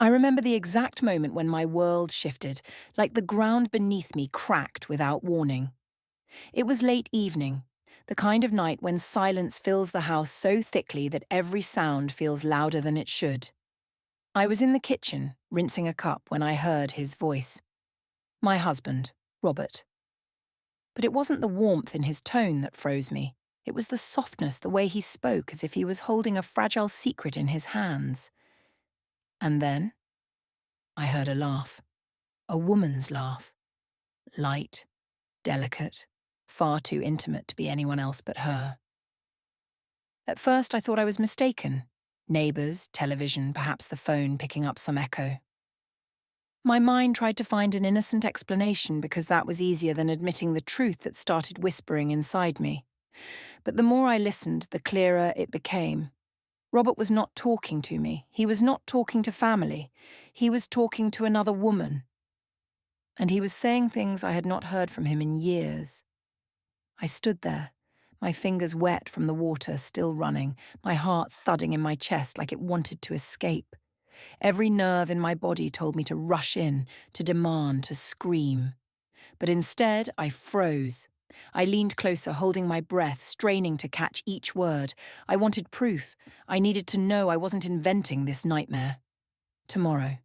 I remember the exact moment when my world shifted, like the ground beneath me cracked without warning. It was late evening, the kind of night when silence fills the house so thickly that every sound feels louder than it should. I was in the kitchen, rinsing a cup, when I heard his voice. My husband, Robert. But it wasn't the warmth in his tone that froze me. It was the softness, the way he spoke as if he was holding a fragile secret in his hands. And then I heard a laugh. A woman's laugh. Light, delicate, far too intimate to be anyone else but her. At first I thought I was mistaken. Neighbours, television, perhaps the phone picking up some echo. My mind tried to find an innocent explanation because that was easier than admitting the truth that started whispering inside me. But the more I listened, the clearer it became. Robert was not talking to me. He was not talking to family. He was talking to another woman. And he was saying things I had not heard from him in years. I stood there, my fingers wet from the water still running, my heart thudding in my chest like it wanted to escape. Every nerve in my body told me to rush in, to demand, to scream. But instead, I froze. I leaned closer, holding my breath, straining to catch each word. I wanted proof. I needed to know I wasn't inventing this nightmare. Tomorrow,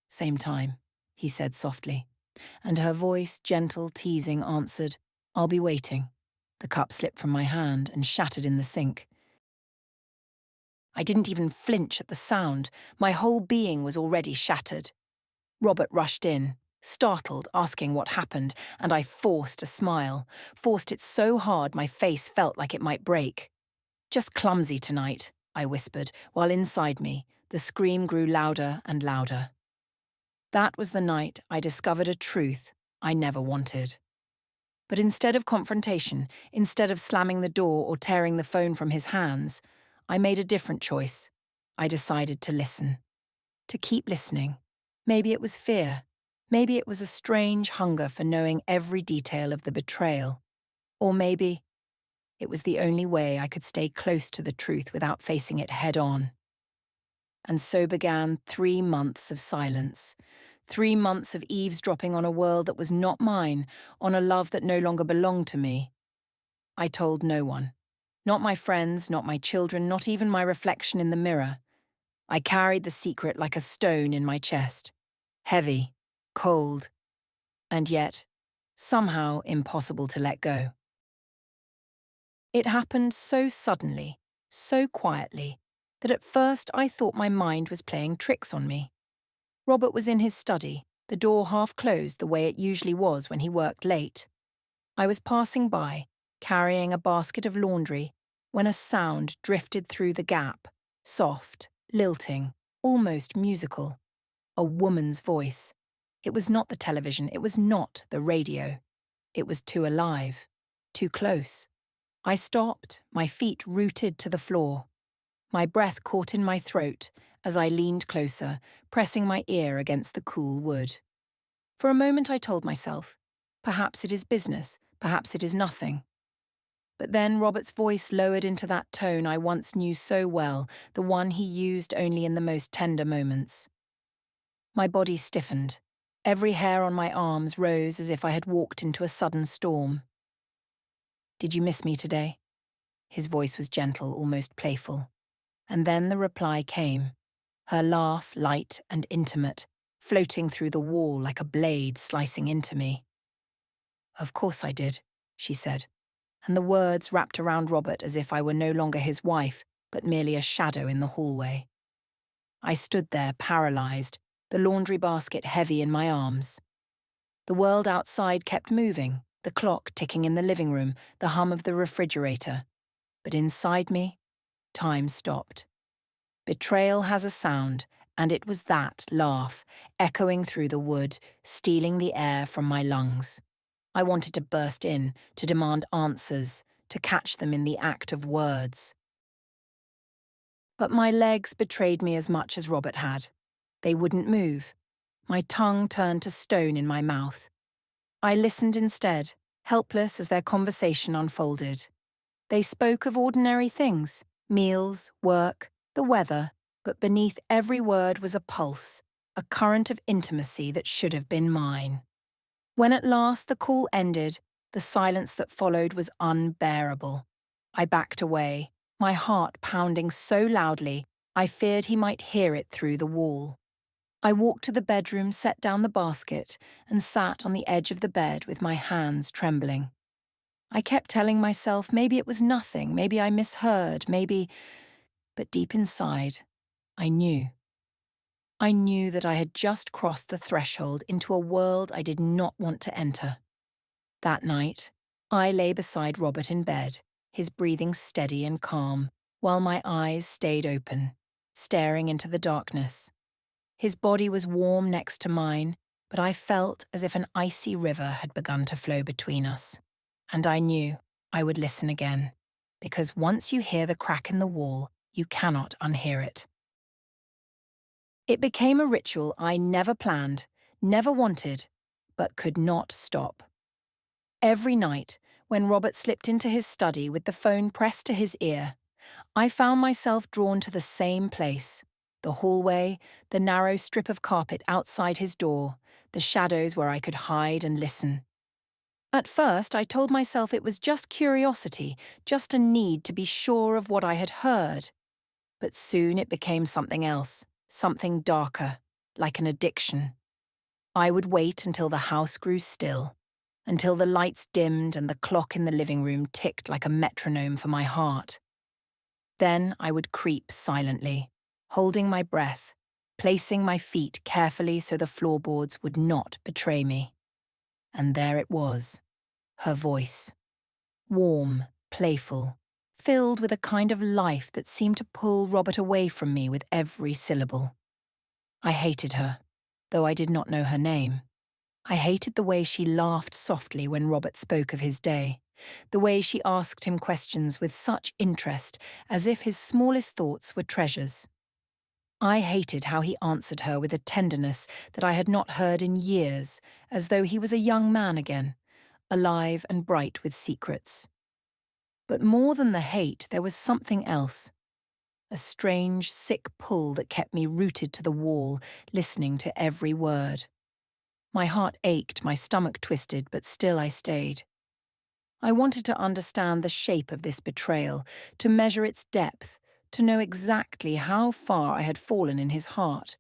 same time, he said softly. And her voice, gentle, teasing, answered, I'll be waiting. The cup slipped from my hand and shattered in the sink. I didn't even flinch at the sound. My whole being was already shattered. Robert rushed in, startled, asking what happened, and I forced a smile, forced it so hard my face felt like it might break. Just clumsy tonight, I whispered, while inside me, the scream grew louder and louder. That was the night I discovered a truth I never wanted. But instead of confrontation, instead of slamming the door or tearing the phone from his hands, I made a different choice. I decided to listen. To keep listening. Maybe it was fear. Maybe it was a strange hunger for knowing every detail of the betrayal. Or maybe it was the only way I could stay close to the truth without facing it head on. And so began 3 months of silence. 3 months of eavesdropping on a world that was not mine, on a love that no longer belonged to me. I told no one. Not my friends, not my children, not even my reflection in the mirror. I carried the secret like a stone in my chest. Heavy, cold, and yet, somehow impossible to let go. It happened so suddenly, so quietly, that at first I thought my mind was playing tricks on me. Robert was in his study, the door half closed the way it usually was when he worked late. I was passing by, carrying a basket of laundry, when a sound drifted through the gap, soft, lilting, almost musical. A woman's voice. It was not the television, it was not the radio. It was too alive, too close. I stopped, my feet rooted to the floor. My breath caught in my throat as I leaned closer, pressing my ear against the cool wood. For a moment I told myself, perhaps it is business, perhaps it is nothing. But then Robert's voice lowered into that tone I once knew so well, the one he used only in the most tender moments. My body stiffened. Every hair on my arms rose as if I had walked into a sudden storm. Did you miss me today? His voice was gentle, almost playful. And then the reply came, her laugh light and intimate, floating through the wall like a blade slicing into me. Of course I did, she said, and the words wrapped around Robert as if I were no longer his wife, but merely a shadow in the hallway. I stood there, paralyzed, the laundry basket heavy in my arms. The world outside kept moving, the clock ticking in the living room, the hum of the refrigerator. But inside me, time stopped. Betrayal has a sound, and it was that laugh, echoing through the wood, stealing the air from my lungs. I wanted to burst in, to demand answers, to catch them in the act of words. But my legs betrayed me as much as Robert had. They wouldn't move. My tongue turned to stone in my mouth. I listened instead, helpless as their conversation unfolded. They spoke of ordinary things, meals, work, the weather, but beneath every word was a pulse, a current of intimacy that should have been mine. When at last the call ended, the silence that followed was unbearable. I backed away, my heart pounding so loudly I feared he might hear it through the wall. I walked to the bedroom, set down the basket, and sat on the edge of the bed with my hands trembling. I kept telling myself maybe it was nothing, maybe I misheard, maybe... But deep inside, I knew. I knew that I had just crossed the threshold into a world I did not want to enter. That night, I lay beside Robert in bed, his breathing steady and calm, while my eyes stayed open, staring into the darkness. His body was warm next to mine, but I felt as if an icy river had begun to flow between us. And I knew I would listen again, because once you hear the crack in the wall, you cannot unhear it. It became a ritual I never planned, never wanted, but could not stop. Every night, when Robert slipped into his study with the phone pressed to his ear, I found myself drawn to the same place: the hallway, the narrow strip of carpet outside his door, the shadows where I could hide and listen. At first, I told myself it was just curiosity, just a need to be sure of what I had heard. But soon it became something else, something darker, like an addiction. I would wait until the house grew still, until the lights dimmed and the clock in the living room ticked like a metronome for my heart. Then I would creep silently, holding my breath, placing my feet carefully so the floorboards would not betray me. And there it was, her voice. Warm, playful, filled with a kind of life that seemed to pull Robert away from me with every syllable. I hated her, though I did not know her name. I hated the way she laughed softly when Robert spoke of his day, the way she asked him questions with such interest as if his smallest thoughts were treasures. I hated how he answered her with a tenderness that I had not heard in years, as though he was a young man again, alive and bright with secrets. But more than the hate, there was something else. A strange, sick pull that kept me rooted to the wall, listening to every word. My heart ached, my stomach twisted, but still I stayed. I wanted to understand the shape of this betrayal, to measure its depth, to know exactly how far I had fallen in his heart.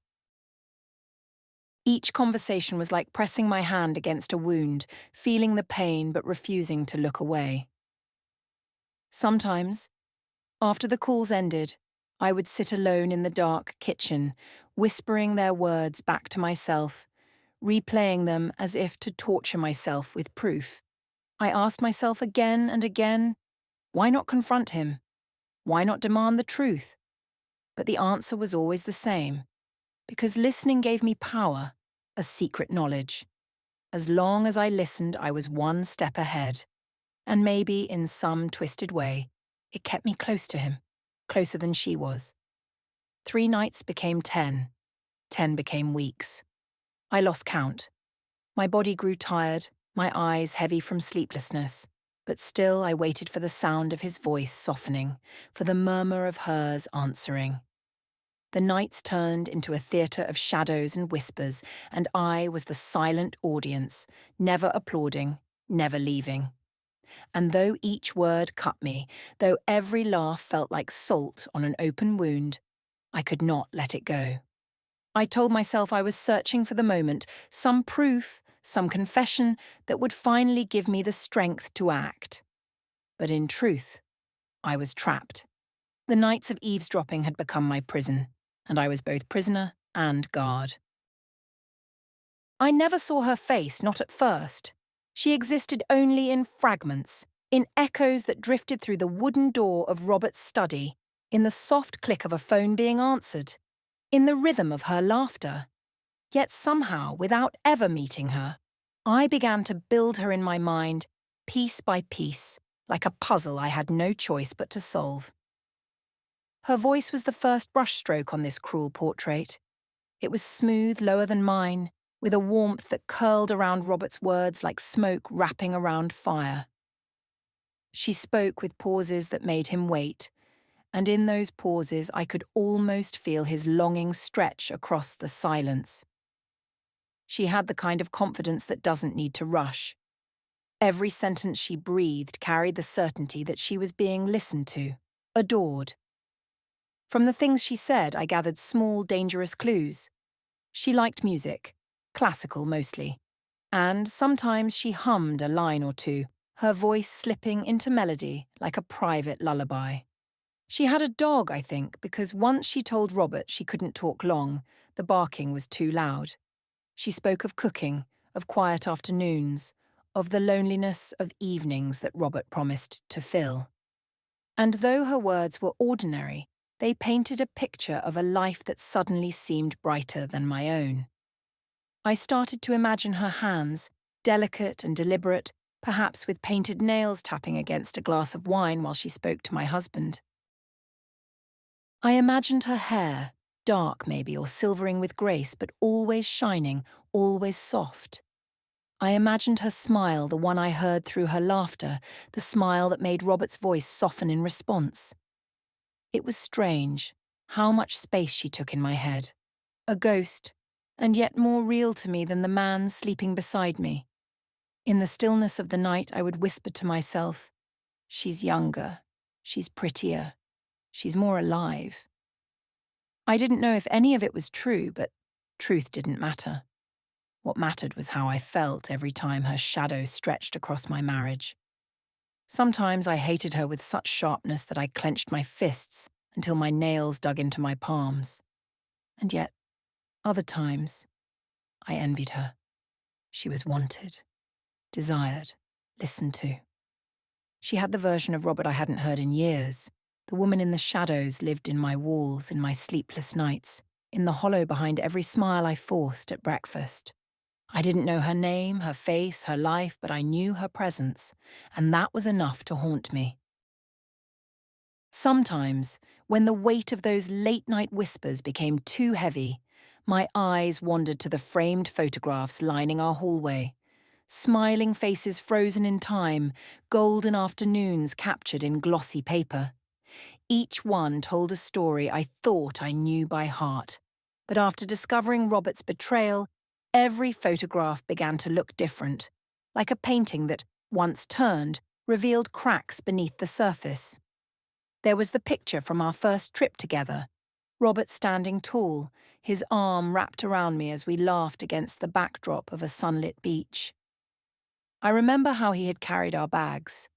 Each conversation was like pressing my hand against a wound, feeling the pain but refusing to look away. Sometimes, after the calls ended, I would sit alone in the dark kitchen, whispering their words back to myself, replaying them as if to torture myself with proof. I asked myself again and again, why not confront him? Why not demand the truth? But the answer was always the same, because listening gave me power, a secret knowledge. As long as I listened, I was one step ahead. And maybe, in some twisted way, it kept me close to him, closer than she was. 3 nights became 10. 10 became weeks. I lost count. My body grew tired, my eyes heavy from sleeplessness, but still I waited for the sound of his voice softening, for the murmur of hers answering. The nights turned into a theatre of shadows and whispers, and I was the silent audience, never applauding, never leaving. And though each word cut me, though every laugh felt like salt on an open wound, I could not let it go. I told myself I was searching for the moment, some proof, some confession that would finally give me the strength to act. But in truth, I was trapped. The nights of eavesdropping had become my prison, and I was both prisoner and guard. I never saw her face, not at first. She existed only in fragments, in echoes that drifted through the wooden door of Robert's study, in the soft click of a phone being answered, in the rhythm of her laughter. Yet somehow, without ever meeting her, I began to build her in my mind, piece by piece, like a puzzle I had no choice but to solve. Her voice was the first brushstroke on this cruel portrait. It was smooth, lower than mine, with a warmth that curled around Robert's words like smoke wrapping around fire. She spoke with pauses that made him wait, And in those pauses I could almost feel his longing stretch across the silence. She had the kind of confidence that doesn't need to rush. Every sentence she breathed carried the certainty that she was being listened to, adored. From the things she said, I gathered small, dangerous clues. She liked music, classical mostly, and sometimes she hummed a line or two, her voice slipping into melody like a private lullaby. She had a dog, I think, because once she told Robert she couldn't talk long, the barking was too loud. She spoke of cooking, of quiet afternoons, of the loneliness of evenings that Robert promised to fill. And though her words were ordinary, they painted a picture of a life that suddenly seemed brighter than my own. I started to imagine her hands, delicate and deliberate, perhaps with painted nails tapping against a glass of wine while she spoke to my husband. I imagined her hair, dark maybe or silvering with grace, but always shining, always soft. I imagined her smile, the one I heard through her laughter, the smile that made Robert's voice soften in response. It was strange, how much space she took in my head. A ghost, and yet more real to me than the man sleeping beside me. In the stillness of the night, I would whisper to myself, "She's younger, she's prettier, she's more alive." I didn't know if any of it was true, but truth didn't matter. What mattered was how I felt every time her shadow stretched across my marriage. Sometimes I hated her with such sharpness that I clenched my fists until my nails dug into my palms. And yet, other times, I envied her. She was wanted, desired, listened to. She had the version of Robert I hadn't heard in years. The woman in the shadows lived in my walls, in my sleepless nights, in the hollow behind every smile I forced at breakfast. I didn't know her name, her face, her life, but I knew her presence, and that was enough to haunt me. Sometimes, when the weight of those late-night whispers became too heavy, my eyes wandered to the framed photographs lining our hallway. Smiling faces frozen in time, golden afternoons captured in glossy paper. Each one told a story I thought I knew by heart. But after discovering Robert's betrayal, every photograph began to look different, like a painting that, once turned, revealed cracks beneath the surface. There was the picture from our first trip together, Robert standing tall, his arm wrapped around me as we laughed against the backdrop of a sunlit beach. I remember how he had carried our bags,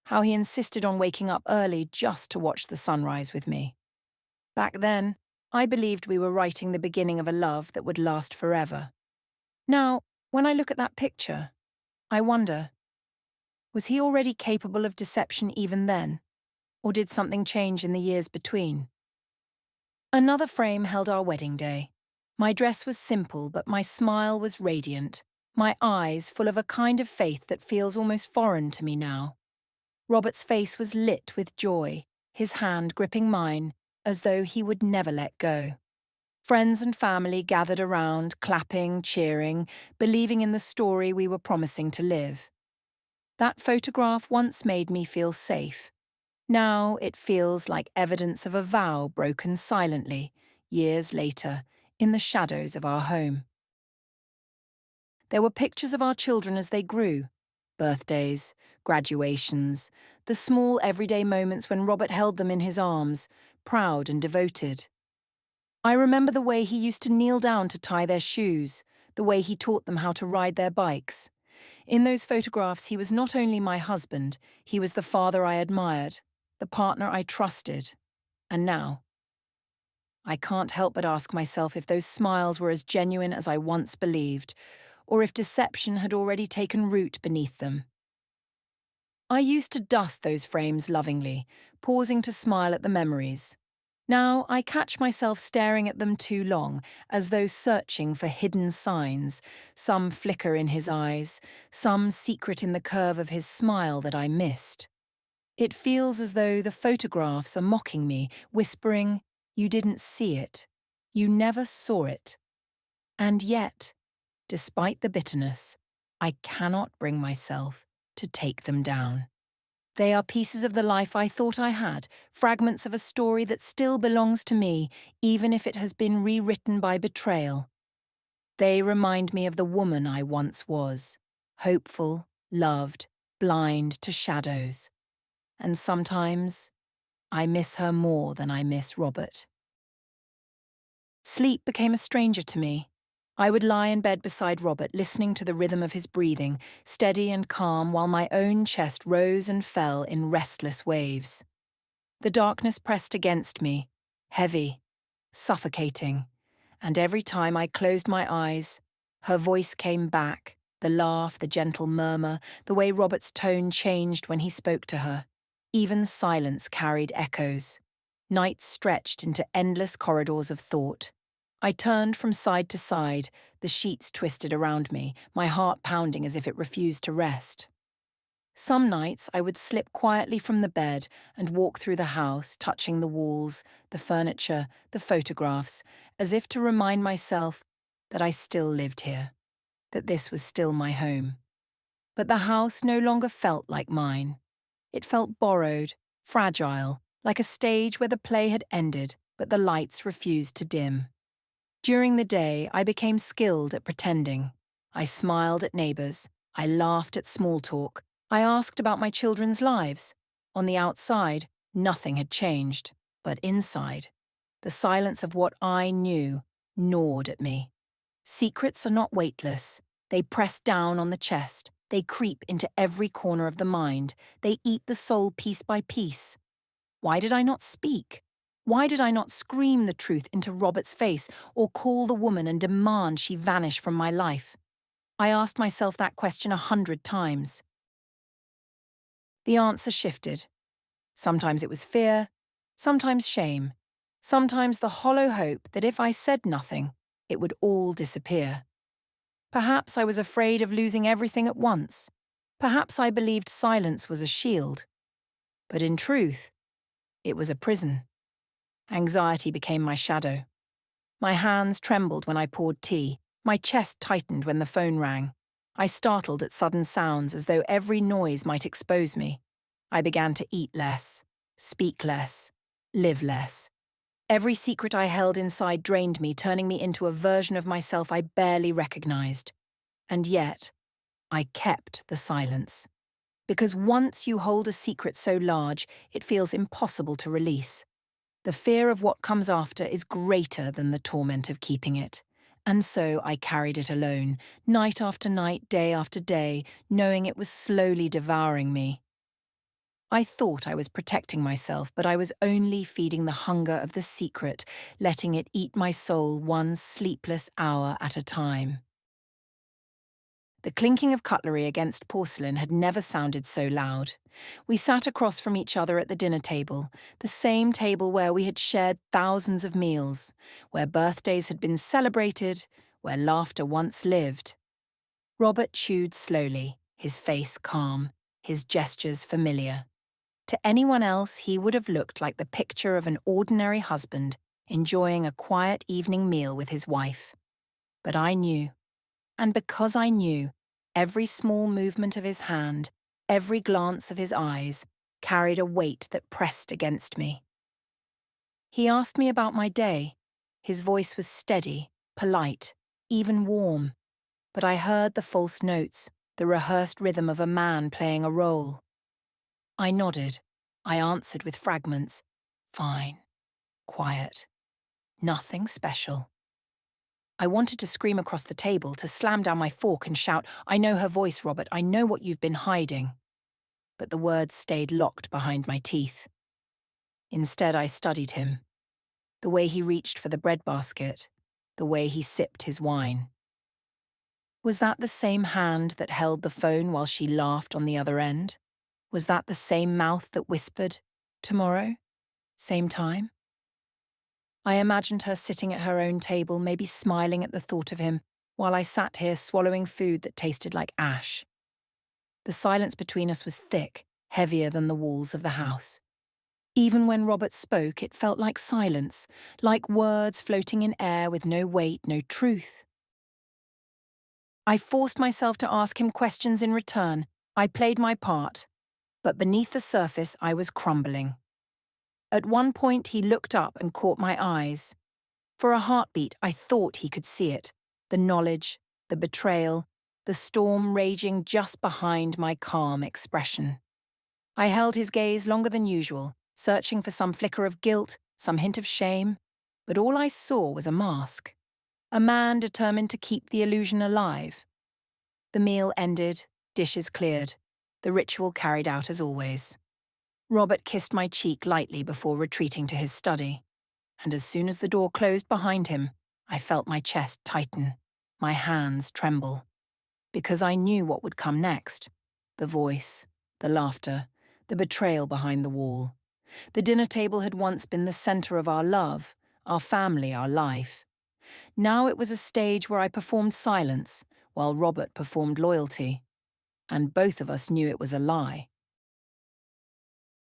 how he insisted on waking up early just to watch the sunrise with me. Back then, I believed we were writing the beginning of a love that would last forever. Now, when I look at that picture, I wonder, was he already capable of deception even then, or did something change in the years between? Another frame held our wedding day. My dress was simple, but my smile was radiant, my eyes full of a kind of faith that feels almost foreign to me now. Robert's face was lit with joy, his hand gripping mine, as though he would never let go. Friends and family gathered around, clapping, cheering, believing in the story we were promising to live. That photograph once made me feel safe. Now it feels like evidence of a vow broken silently, years later, in the shadows of our home. There were pictures of our children as they grew. Birthdays, graduations, the small everyday moments when Robert held them in his arms, proud and devoted. I remember the way he used to kneel down to tie their shoes, the way he taught them how to ride their bikes. In those photographs, he was not only my husband, he was the father I admired, the partner I trusted. And now, I can't help but ask myself if those smiles were as genuine as I once believed, or if deception had already taken root beneath them. I used to dust those frames lovingly, pausing to smile at the memories. Now I catch myself staring at them too long, as though searching for hidden signs, some flicker in his eyes, some secret in the curve of his smile that I missed. It feels as though the photographs are mocking me, whispering, "You didn't see it. You never saw it." And yet, despite the bitterness, I cannot bring myself to take them down. They are pieces of the life I thought I had, fragments of a story that still belongs to me, even if it has been rewritten by betrayal. They remind me of the woman I once was, hopeful, loved, blind to shadows. And sometimes I miss her more than I miss Robert. Sleep became a stranger to me. I would lie in bed beside Robert, listening to the rhythm of his breathing, steady and calm, while my own chest rose and fell in restless waves. The darkness pressed against me, heavy, suffocating, and every time I closed my eyes, her voice came back, the laugh, the gentle murmur, the way Robert's tone changed when he spoke to her. Even silence carried echoes. Nights stretched into endless corridors of thought. I turned from side to side, the sheets twisted around me, my heart pounding as if it refused to rest. Some nights I would slip quietly from the bed and walk through the house, touching the walls, the furniture, the photographs, as if to remind myself that I still lived here, that this was still my home. But the house no longer felt like mine. It felt borrowed, fragile, like a stage where the play had ended, but the lights refused to dim. During the day, I became skilled at pretending. I smiled at neighbours. I laughed at small talk. I asked about my children's lives. On the outside, nothing had changed. But inside, the silence of what I knew gnawed at me. Secrets are not weightless. They press down on the chest. They creep into every corner of the mind. They eat the soul piece by piece. Why did I not speak? Why did I not scream the truth into Robert's face or call the woman and demand she vanish from my life? I asked myself that question 100 times. The answer shifted. Sometimes it was fear, sometimes shame, sometimes the hollow hope that if I said nothing, it would all disappear. Perhaps I was afraid of losing everything at once. Perhaps I believed silence was a shield. But in truth, it was a prison. Anxiety became my shadow. My hands trembled when I poured tea. My chest tightened when the phone rang. I startled at sudden sounds as though every noise might expose me. I began to eat less, speak less, live less. Every secret I held inside drained me, turning me into a version of myself I barely recognized. And yet, I kept the silence. Because once you hold a secret so large, it feels impossible to release. The fear of what comes after is greater than the torment of keeping it. And so I carried it alone, night after night, day after day, knowing it was slowly devouring me. I thought I was protecting myself, but I was only feeding the hunger of the secret, letting it eat my soul one sleepless hour at a time. The clinking of cutlery against porcelain had never sounded so loud. We sat across from each other at the dinner table, the same table where we had shared thousands of meals, where birthdays had been celebrated, where laughter once lived. Robert chewed slowly, his face calm, his gestures familiar. To anyone else, he would have looked like the picture of an ordinary husband enjoying a quiet evening meal with his wife. But I knew. And because I knew, every small movement of his hand, every glance of his eyes, carried a weight that pressed against me. He asked me about my day. His voice was steady, polite, even warm. But I heard the false notes, the rehearsed rhythm of a man playing a role. I nodded. I answered with fragments. Fine. Quiet. Nothing special. I wanted to scream across the table, to slam down my fork and shout, "I know her voice, Robert, I know what you've been hiding." But the words stayed locked behind my teeth. Instead, I studied him. The way he reached for the breadbasket, the way he sipped his wine. Was that the same hand that held the phone while she laughed on the other end? Was that the same mouth that whispered, "Tomorrow? Same time?" I imagined her sitting at her own table, maybe smiling at the thought of him, while I sat here swallowing food that tasted like ash. The silence between us was thick, heavier than the walls of the house. Even when Robert spoke, it felt like silence, like words floating in air with no weight, no truth. I forced myself to ask him questions in return. I played my part. But beneath the surface, I was crumbling. At one point, he looked up and caught my eyes. For a heartbeat, I thought he could see it. The knowledge, the betrayal, the storm raging just behind my calm expression. I held his gaze longer than usual, searching for some flicker of guilt, some hint of shame, but all I saw was a mask. A man determined to keep the illusion alive. The meal ended, dishes cleared, the ritual carried out as always. Robert kissed my cheek lightly before retreating to his study, and as soon as the door closed behind him, I felt my chest tighten, my hands tremble, because I knew what would come next. The voice, the laughter, the betrayal behind the wall. The dinner table had once been the center of our love, our family, our life. Now it was a stage where I performed silence, while Robert performed loyalty. And both of us knew it was a lie.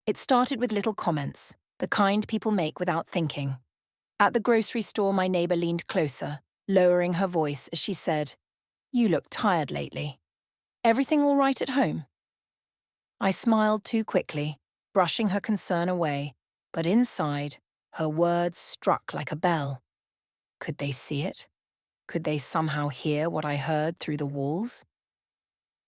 It started with little comments, the kind people make without thinking. At the grocery store, my neighbor leaned closer, lowering her voice as she said, "You look tired lately. Everything all right at home?" I smiled too quickly, brushing her concern away, but inside, her words struck like a bell. Could they see it? Could they somehow hear what I heard through the walls?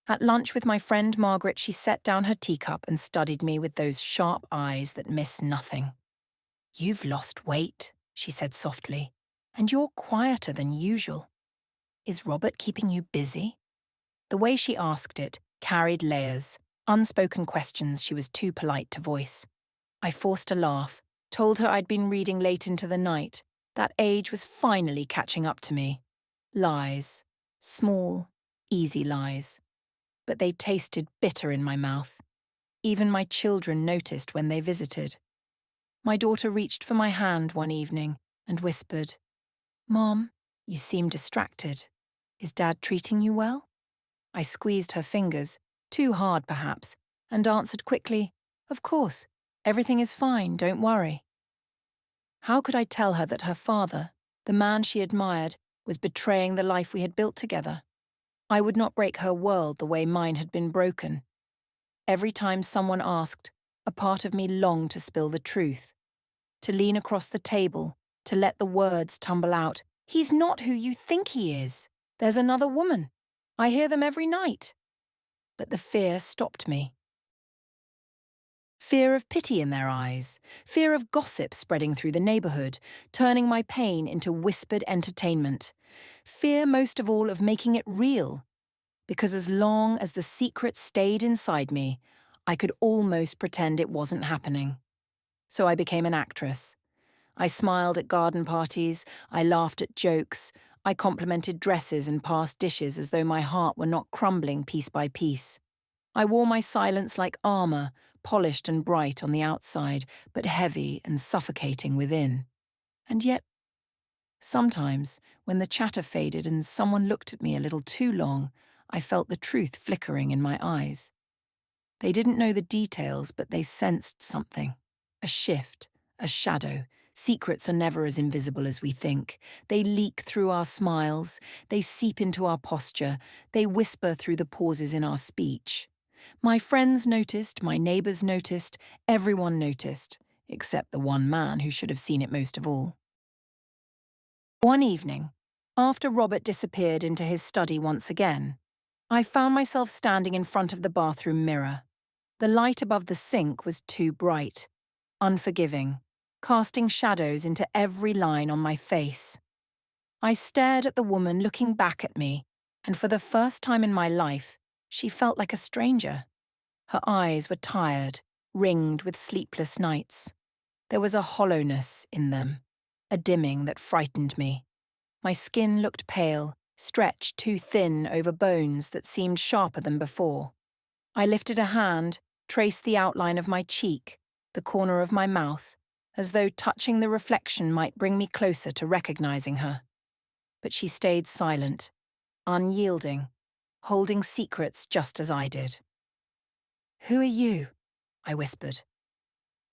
At lunch with my friend Margaret, she set down her teacup and studied me with those sharp eyes that miss nothing. "You've lost weight," she said softly, "and you're quieter than usual. Is Robert keeping you busy?" The way she asked it carried layers, unspoken questions she was too polite to voice. I forced a laugh, told her I'd been reading late into the night. That age was finally catching up to me. Lies. Small, easy lies. But they tasted bitter in my mouth. Even my children noticed when they visited. My daughter reached for my hand one evening and whispered, "Mom, you seem distracted. Is Dad treating you well?" I squeezed her fingers, too hard perhaps, and answered quickly, "Of course, everything is fine, don't worry." How could I tell her that her father, the man she admired, was betraying the life we had built together? I would not break her world the way mine had been broken. Every time someone asked, a part of me longed to spill the truth, to lean across the table, to let the words tumble out. "He's not who you think he is. There's another woman. I hear them every night." But the fear stopped me. Fear of pity in their eyes, fear of gossip spreading through the neighborhood, turning my pain into whispered entertainment. Fear most of all of making it real, because as long as the secret stayed inside me, I could almost pretend it wasn't happening. So I became an actress. I smiled at garden parties, I laughed at jokes, I complimented dresses and passed dishes as though my heart were not crumbling piece by piece. I wore my silence like armor, polished and bright on the outside, but heavy and suffocating within. And yet, sometimes, when the chatter faded and someone looked at me a little too long, I felt the truth flickering in my eyes. They didn't know the details, but they sensed something. A shift, a shadow. Secrets are never as invisible as we think. They leak through our smiles, they seep into our posture, they whisper through the pauses in our speech. My friends noticed, my neighbors noticed, everyone noticed, except the one man who should have seen it most of all. One evening, after Robert disappeared into his study once again, I found myself standing in front of the bathroom mirror. The light above the sink was too bright, unforgiving, casting shadows into every line on my face. I stared at the woman looking back at me, and for the first time in my life, she felt like a stranger. Her eyes were tired, ringed with sleepless nights. There was a hollowness in them, a dimming that frightened me. My skin looked pale, stretched too thin over bones that seemed sharper than before. I lifted a hand, traced the outline of my cheek, the corner of my mouth, as though touching the reflection might bring me closer to recognizing her. But she stayed silent, unyielding, holding secrets just as I did. "Who are you?" I whispered.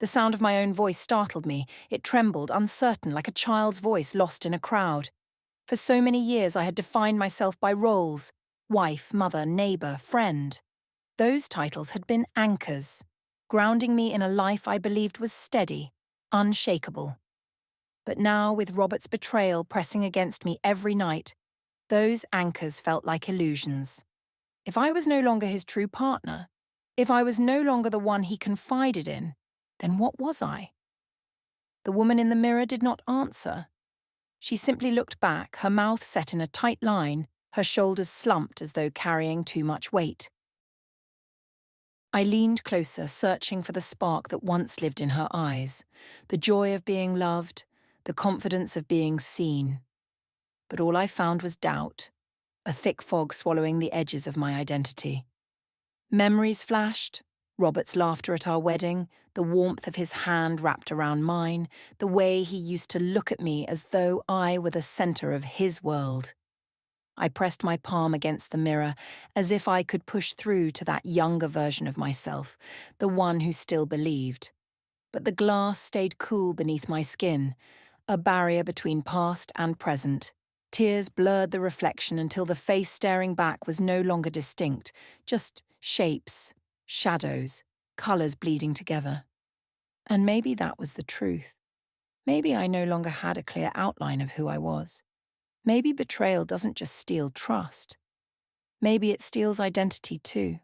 The sound of my own voice startled me. It trembled, uncertain, like a child's voice lost in a crowd. For so many years I had defined myself by roles: wife, mother, neighbor, friend. Those titles had been anchors, grounding me in a life I believed was steady, unshakable. But now, with Robert's betrayal pressing against me every night, those anchors felt like illusions. If I was no longer his true partner, if I was no longer the one he confided in, then what was I? The woman in the mirror did not answer. She simply looked back, her mouth set in a tight line, her shoulders slumped as though carrying too much weight. I leaned closer, searching for the spark that once lived in her eyes, the joy of being loved, the confidence of being seen. But all I found was doubt, a thick fog swallowing the edges of my identity. Memories flashed, Robert's laughter at our wedding, the warmth of his hand wrapped around mine, the way he used to look at me as though I were the center of his world. I pressed my palm against the mirror as if I could push through to that younger version of myself, the one who still believed. But the glass stayed cool beneath my skin, a barrier between past and present. Tears blurred the reflection until the face staring back was no longer distinct, just shapes, shadows, colours bleeding together. And maybe that was the truth. Maybe I no longer had a clear outline of who I was. Maybe betrayal doesn't just steal trust. Maybe it steals identity too.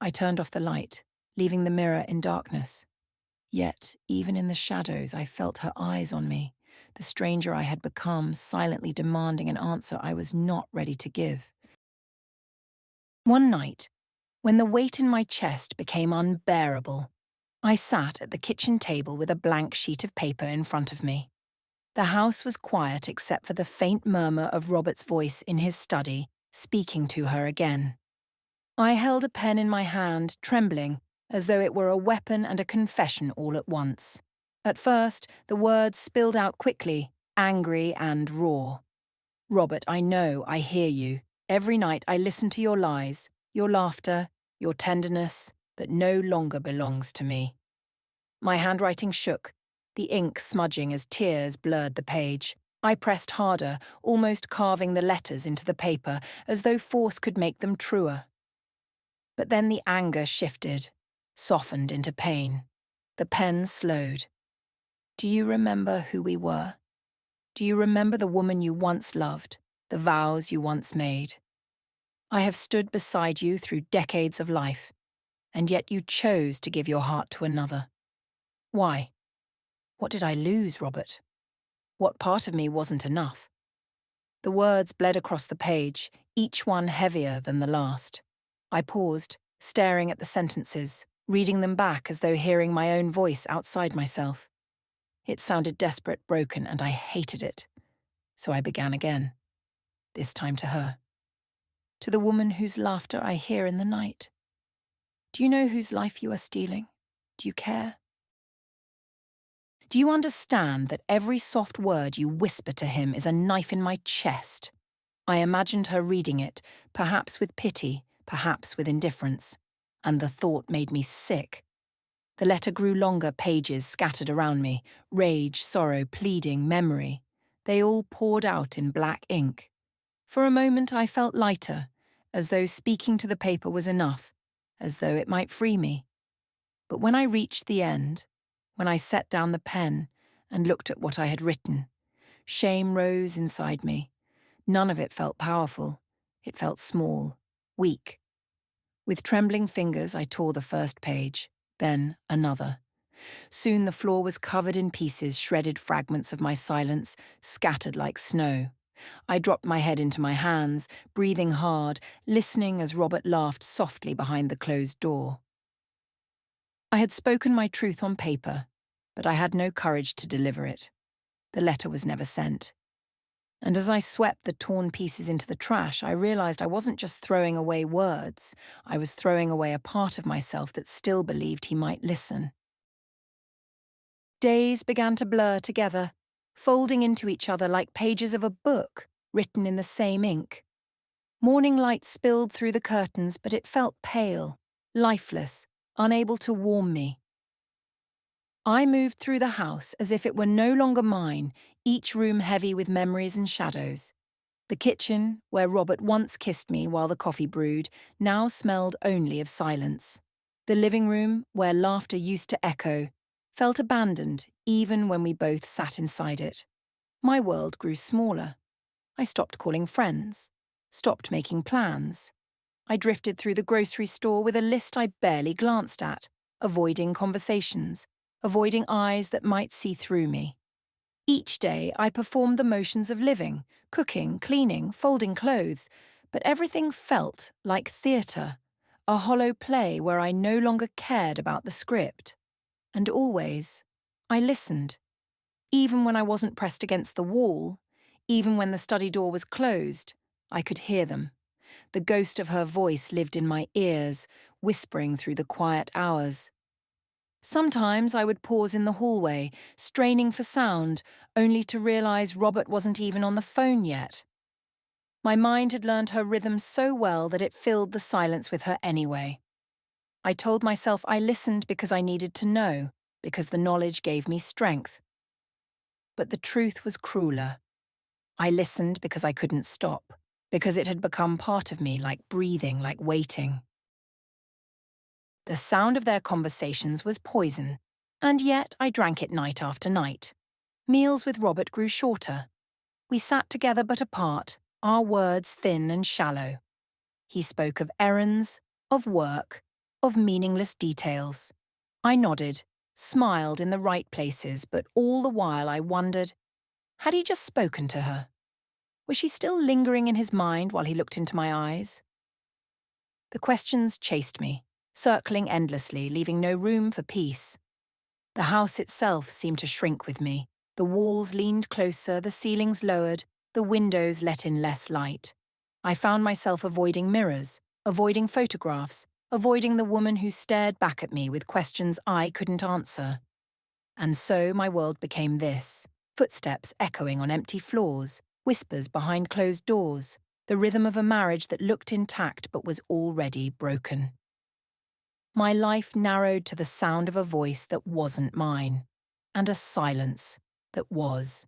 I turned off the light, leaving the mirror in darkness. Yet, even in the shadows, I felt her eyes on me, the stranger I had become, silently demanding an answer I was not ready to give. One night, when the weight in my chest became unbearable, I sat at the kitchen table with a blank sheet of paper in front of me. The house was quiet except for the faint murmur of Robert's voice in his study, speaking to her again. I held a pen in my hand, trembling, as though it were a weapon and a confession all at once. At first, the words spilled out quickly, angry and raw. Robert, I know, I hear you. Every night I listen to your lies, your laughter, your tenderness that no longer belongs to me. My handwriting shook, the ink smudging as tears blurred the page. I pressed harder, almost carving the letters into the paper, as though force could make them truer. But then the anger shifted, softened into pain. The pen slowed. Do you remember who we were? Do you remember the woman you once loved, the vows you once made? I have stood beside you through decades of life, and yet you chose to give your heart to another. Why? What did I lose, Robert? What part of me wasn't enough? The words bled across the page, each one heavier than the last. I paused, staring at the sentences, reading them back as though hearing my own voice outside myself. It sounded desperate, broken, and I hated it. So I began again, this time to her. To the woman whose laughter I hear in the night. Do you know whose life you are stealing? Do you care? Do you understand that every soft word you whisper to him is a knife in my chest? I imagined her reading it, perhaps with pity, perhaps with indifference, and the thought made me sick. The letter grew longer, pages scattered around me, rage, sorrow, pleading, memory. They all poured out in black ink. For a moment I felt lighter, as though speaking to the paper was enough, as though it might free me. But when I reached the end, when I set down the pen and looked at what I had written, shame rose inside me. None of it felt powerful. It felt small, weak. With trembling fingers, I tore the first page, then another. Soon the floor was covered in pieces, shredded fragments of my silence, scattered like snow. I dropped my head into my hands, breathing hard, listening as Robert laughed softly behind the closed door. I had spoken my truth on paper, but I had no courage to deliver it. The letter was never sent. And as I swept the torn pieces into the trash, I realized I wasn't just throwing away words, I was throwing away a part of myself that still believed he might listen. Days began to blur together, folding into each other like pages of a book written in the same ink. Morning light spilled through the curtains, but it felt pale, lifeless, unable to warm me. I moved through the house as if it were no longer mine, each room heavy with memories and shadows. The kitchen, where Robert once kissed me while the coffee brewed, now smelled only of silence. The living room, where laughter used to echo, felt abandoned even when we both sat inside it. My world grew smaller. I stopped calling friends, stopped making plans. I drifted through the grocery store with a list I barely glanced at, avoiding conversations, avoiding eyes that might see through me. Each day I performed the motions of living, cooking, cleaning, folding clothes, but everything felt like theatre, a hollow play where I no longer cared about the script. And always, I listened. Even when I wasn't pressed against the wall, even when the study door was closed, I could hear them. The ghost of her voice lived in my ears, whispering through the quiet hours. Sometimes I would pause in the hallway, straining for sound, only to realize Robert wasn't even on the phone yet. My mind had learned her rhythm so well that it filled the silence with her anyway. I told myself I listened because I needed to know, because the knowledge gave me strength. But the truth was crueler. I listened because I couldn't stop, because it had become part of me, like breathing, like waiting. The sound of their conversations was poison, and yet I drank it night after night. Meals with Robert grew shorter. We sat together but apart, our words thin and shallow. He spoke of errands, of work, of meaningless details. I nodded, smiled in the right places, but all the while I wondered, had he just spoken to her? Was she still lingering in his mind while he looked into my eyes? The questions chased me, circling endlessly, leaving no room for peace. The house itself seemed to shrink with me. The walls leaned closer, the ceilings lowered, the windows let in less light. I found myself avoiding mirrors, avoiding photographs, avoiding the woman who stared back at me with questions I couldn't answer. And so my world became this: footsteps echoing on empty floors, whispers behind closed doors, the rhythm of a marriage that looked intact but was already broken. My life narrowed to the sound of a voice that wasn't mine, and a silence that was.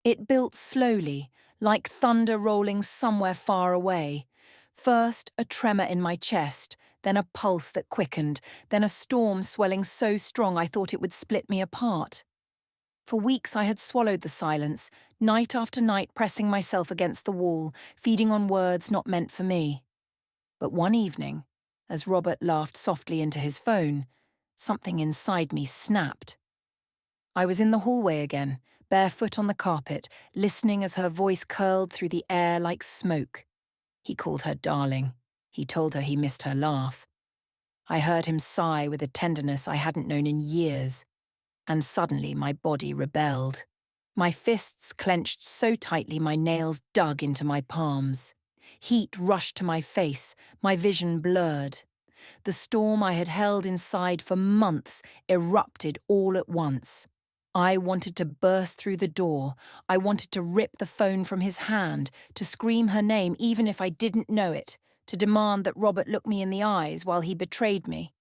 It built slowly, like thunder rolling somewhere far away. First, a tremor in my chest, then a pulse that quickened, then a storm swelling so strong I thought it would split me apart. For weeks I had swallowed the silence, night after night pressing myself against the wall, feeding on words not meant for me. But one evening, as Robert laughed softly into his phone, something inside me snapped. I was in the hallway again, barefoot on the carpet, listening as her voice curled through the air like smoke. He called her darling. He told her he missed her laugh. I heard him sigh with a tenderness I hadn't known in years, and suddenly my body rebelled. My fists clenched so tightly my nails dug into my palms. Heat rushed to my face, my vision blurred. The storm I had held inside for months erupted all at once. I wanted to burst through the door. I wanted to rip the phone from his hand, to scream her name even if I didn't know it, to demand that Robert look me in the eyes while he betrayed me.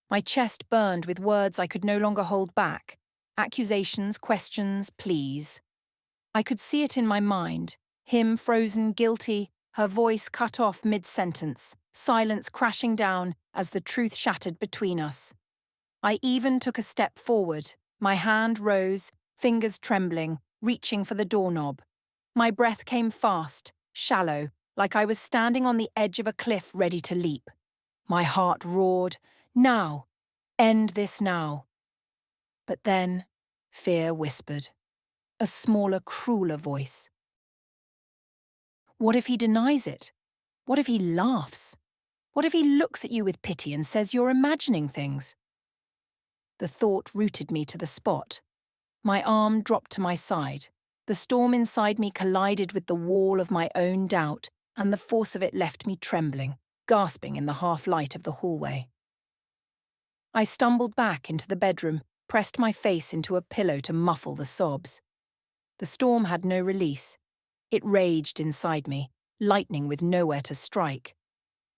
My chest burned with words I could no longer hold back. Accusations, questions, pleas. I could see it in my mind. Him frozen, guilty, her voice cut off mid-sentence, silence crashing down as the truth shattered between us. I even took a step forward. My hand rose, fingers trembling, reaching for the doorknob. My breath came fast, shallow, like I was standing on the edge of a cliff ready to leap. My heart roared, now! End this now! But then, fear whispered. A smaller, crueler voice. What if he denies it? What if he laughs? What if he looks at you with pity and says you're imagining things? The thought rooted me to the spot. My arm dropped to my side. The storm inside me collided with the wall of my own doubt, and the force of it left me trembling, gasping in the half-light of the hallway. I stumbled back into the bedroom, pressed my face into a pillow to muffle the sobs. The storm had no release. It raged inside me, lightning with nowhere to strike.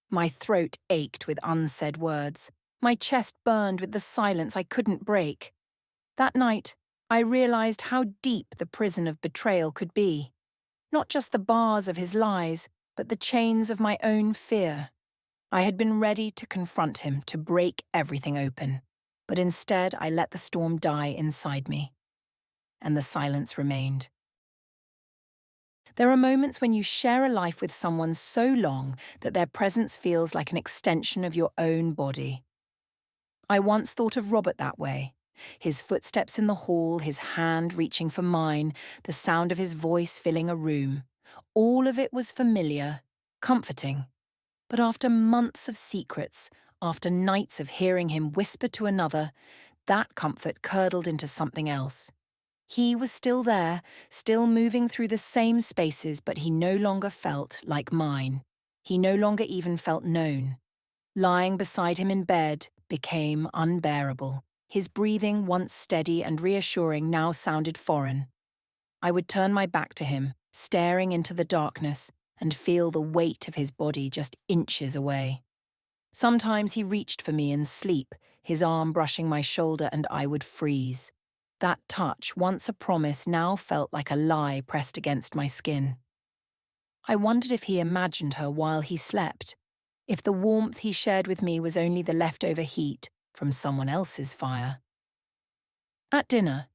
My throat ached with unsaid words. My chest burned with the silence I couldn't break. That night, I realized how deep the prison of betrayal could be. Not just the bars of his lies, but the chains of my own fear. I had been ready to confront him, to break everything open. But instead, I let the storm die inside me. And the silence remained. There are moments when you share a life with someone so long that their presence feels like an extension of your own body. I once thought of Robert that way. His footsteps in the hall, his hand reaching for mine, the sound of his voice filling a room. All of it was familiar, comforting. But after months of secrets, after nights of hearing him whisper to another, that comfort curdled into something else. He was still there, still moving through the same spaces, but he no longer felt like mine. He no longer even felt known. Lying beside him in bed became unbearable. His breathing, once steady and reassuring, now sounded foreign. I would turn my back to him, staring into the darkness, and feel the weight of his body just inches away. Sometimes he reached for me in sleep, his arm brushing my shoulder, and I would freeze. That touch, once a promise, now felt like a lie pressed against my skin. I wondered if he imagined her while he slept, if the warmth he shared with me was only the leftover heat from someone else's fire. At dinner,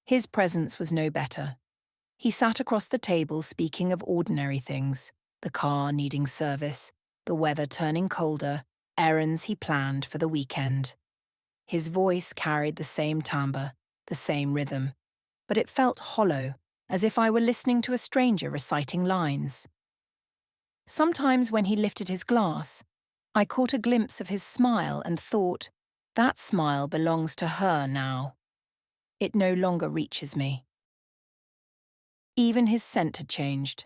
his presence was no better. He sat across the table speaking of ordinary things, the car needing service, the weather turning colder, errands he planned for the weekend. His voice carried the same timbre, the same rhythm, but it felt hollow, as if I were listening to a stranger reciting lines. Sometimes when he lifted his glass, I caught a glimpse of his smile and thought, that smile belongs to her now. It no longer reaches me. Even his scent had changed.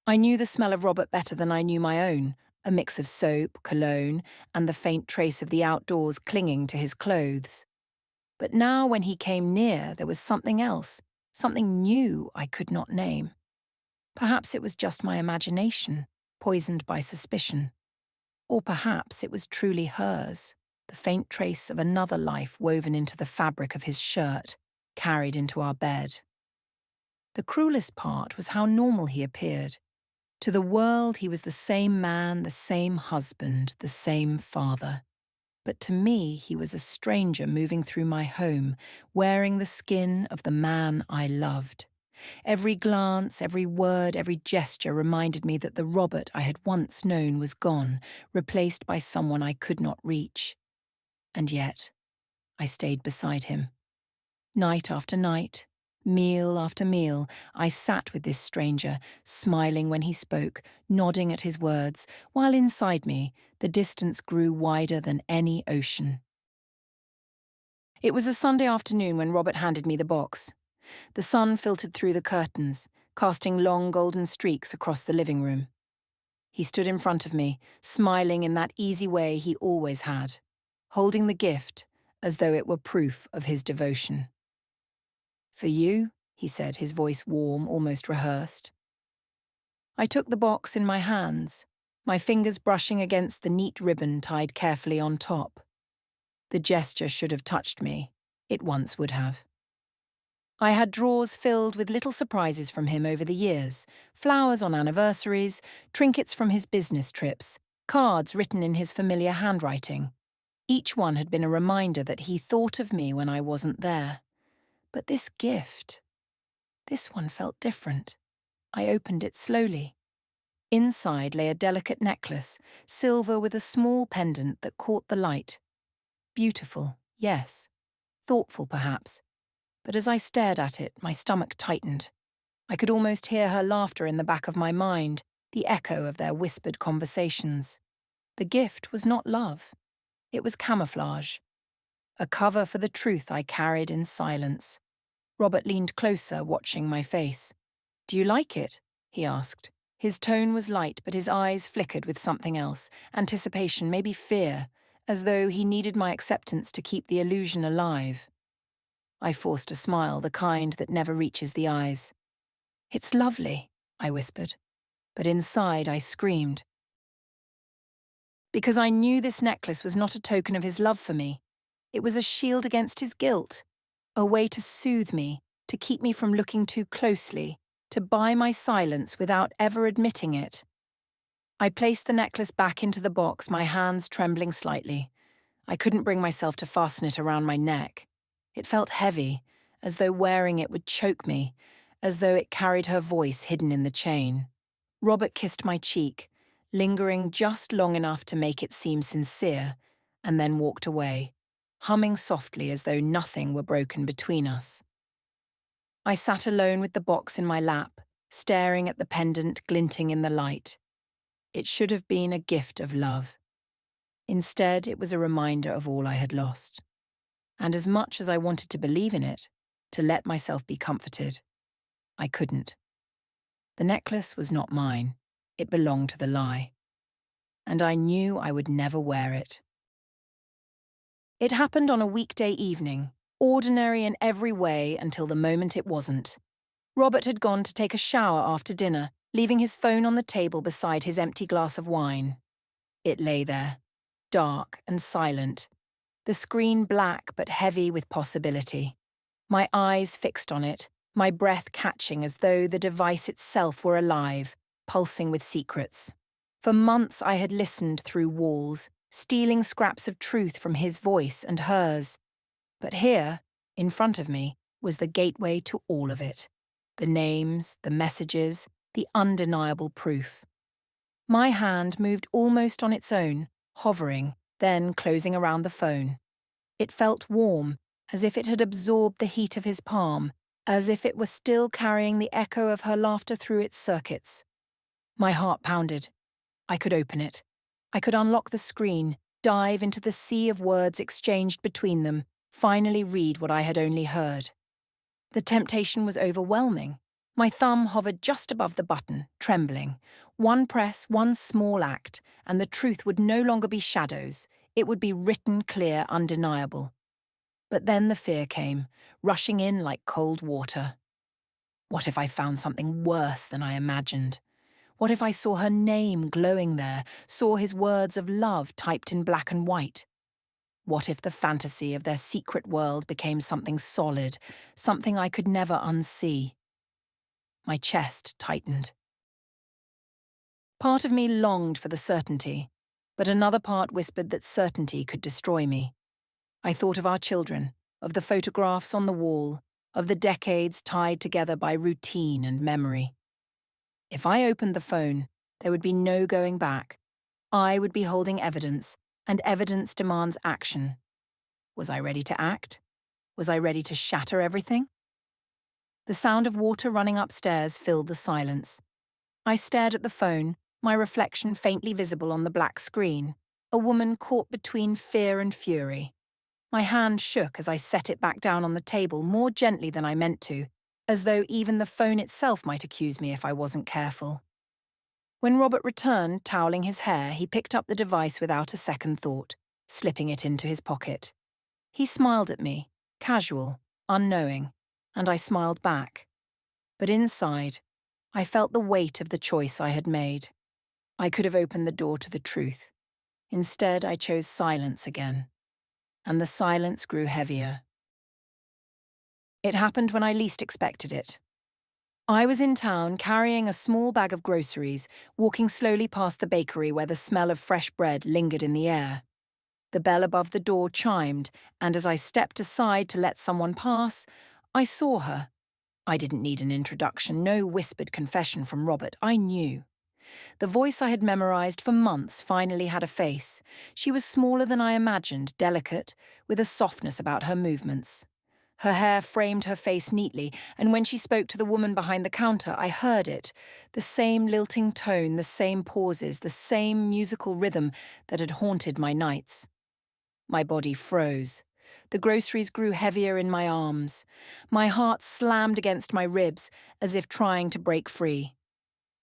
I knew the smell of Robert better than I knew my own, a mix of soap, cologne, and the faint trace of the outdoors clinging to his clothes. But now when he came near, there was something else, something new I could not name. Perhaps it was just my imagination, poisoned by suspicion. Or perhaps it was truly hers, the faint trace of another life woven into the fabric of his shirt, carried into our bed. The cruelest part was how normal he appeared. To the world, he was the same man, the same husband, the same father. But to me, he was a stranger moving through my home, wearing the skin of the man I loved. Every glance, every word, every gesture reminded me that the Robert I had once known was gone, replaced by someone I could not reach. And yet, I stayed beside him. Night after night, meal after meal, I sat with this stranger, smiling when he spoke, nodding at his words, while inside me, the distance grew wider than any ocean. It was a Sunday afternoon when Robert handed me the box. The sun filtered through the curtains, casting long golden streaks across the living room. He stood in front of me, smiling in that easy way he always had, holding the gift as though it were proof of his devotion. "For you," he said, his voice warm, almost rehearsed. I took the box in my hands, my fingers brushing against the neat ribbon tied carefully on top. The gesture should have touched me. It once would have. I had drawers filled with little surprises from him over the years, flowers on anniversaries, trinkets from his business trips, cards written in his familiar handwriting. Each one had been a reminder that he thought of me when I wasn't there. But this gift, this one felt different. I opened it slowly. Inside lay a delicate necklace, silver with a small pendant that caught the light. Beautiful, yes. Thoughtful, perhaps. But as I stared at it, my stomach tightened. I could almost hear her laughter in the back of my mind, the echo of their whispered conversations. The gift was not love. It was camouflage. A cover for the truth I carried in silence. Robert leaned closer, watching my face. "Do you like it?" he asked. His tone was light, but his eyes flickered with something else, anticipation, maybe fear, as though he needed my acceptance to keep the illusion alive. I forced a smile, the kind that never reaches the eyes. "It's lovely," I whispered, but inside I screamed. Because I knew this necklace was not a token of his love for me. It was a shield against his guilt, a way to soothe me, to keep me from looking too closely, to buy my silence without ever admitting it. I placed the necklace back into the box, my hands trembling slightly. I couldn't bring myself to fasten it around my neck. It felt heavy, as though wearing it would choke me, as though it carried her voice hidden in the chain. Robert kissed my cheek, lingering just long enough to make it seem sincere, and then walked away, humming softly as though nothing were broken between us. I sat alone with the box in my lap, staring at the pendant glinting in the light. It should have been a gift of love. Instead, it was a reminder of all I had lost. And as much as I wanted to believe in it, to let myself be comforted, I couldn't. The necklace was not mine. It belonged to the lie. And I knew I would never wear it. It happened on a weekday evening, ordinary in every way until the moment it wasn't. Robert had gone to take a shower after dinner, leaving his phone on the table beside his empty glass of wine. It lay there, dark and silent, the screen black but heavy with possibility. My eyes fixed on it, my breath catching as though the device itself were alive, pulsing with secrets. For months I had listened through walls, stealing scraps of truth from his voice and hers. But here, in front of me, was the gateway to all of it. The names, the messages, the undeniable proof. My hand moved almost on its own, hovering, then closing around the phone. It felt warm, as if it had absorbed the heat of his palm, as if it were still carrying the echo of her laughter through its circuits. My heart pounded. I could open it. I could unlock the screen, dive into the sea of words exchanged between them, finally read what I had only heard. The temptation was overwhelming. My thumb hovered just above the button, trembling. One press, one small act, and the truth would no longer be shadows. It would be written, clear, undeniable. But then the fear came, rushing in like cold water. What if I found something worse than I imagined? What if I saw her name glowing there, saw his words of love typed in black and white? What if the fantasy of their secret world became something solid, something I could never unsee? My chest tightened. Part of me longed for the certainty, but another part whispered that certainty could destroy me. I thought of our children, of the photographs on the wall, of the decades tied together by routine and memory. If I opened the phone, there would be no going back. I would be holding evidence, and evidence demands action. Was I ready to act? Was I ready to shatter everything? The sound of water running upstairs filled the silence. I stared at the phone, my reflection faintly visible on the black screen, a woman caught between fear and fury. My hand shook as I set it back down on the table more gently than I meant to, as though even the phone itself might accuse me if I wasn't careful. When Robert returned, toweling his hair, he picked up the device without a second thought, slipping it into his pocket. He smiled at me, casual, unknowing, and I smiled back. But inside, I felt the weight of the choice I had made. I could have opened the door to the truth. Instead, I chose silence again. And the silence grew heavier. It happened when I least expected it. I was in town carrying a small bag of groceries, walking slowly past the bakery where the smell of fresh bread lingered in the air. The bell above the door chimed, and as I stepped aside to let someone pass, I saw her. I didn't need an introduction, no whispered confession from Robert. I knew. The voice I had memorized for months finally had a face. She was smaller than I imagined, delicate, with a softness about her movements. Her hair framed her face neatly, and when she spoke to the woman behind the counter, I heard it. The same lilting tone, the same pauses, the same musical rhythm that had haunted my nights. My body froze. The groceries grew heavier in my arms. My heart slammed against my ribs, as if trying to break free.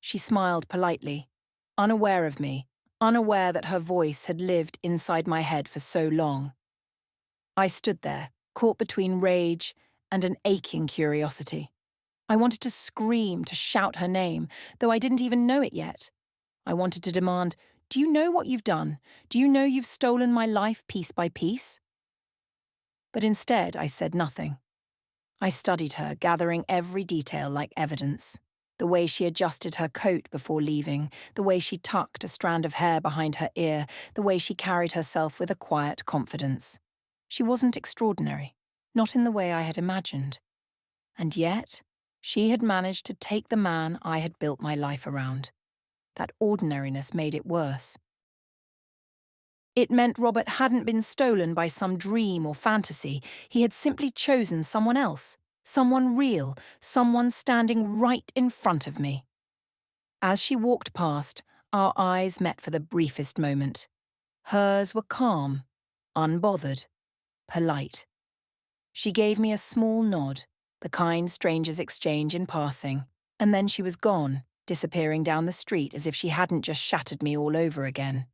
She smiled politely, unaware of me, unaware that her voice had lived inside my head for so long. I stood there, caught between rage and an aching curiosity. I wanted to scream, to shout her name, though I didn't even know it yet. I wanted to demand, "Do you know what you've done? Do you know you've stolen my life piece by piece?" But instead, I said nothing. I studied her, gathering every detail like evidence. The way she adjusted her coat before leaving, the way she tucked a strand of hair behind her ear, the way she carried herself with a quiet confidence. She wasn't extraordinary, not in the way I had imagined. And yet, she had managed to take the man I had built my life around. That ordinariness made it worse. It meant Robert hadn't been stolen by some dream or fantasy. He had simply chosen someone else, someone real, someone standing right in front of me. As she walked past, our eyes met for the briefest moment. Hers were calm, unbothered, polite. She gave me a small nod, the kind strangers exchange in passing, and then she was gone, disappearing down the street as if she hadn't just shattered me all over again.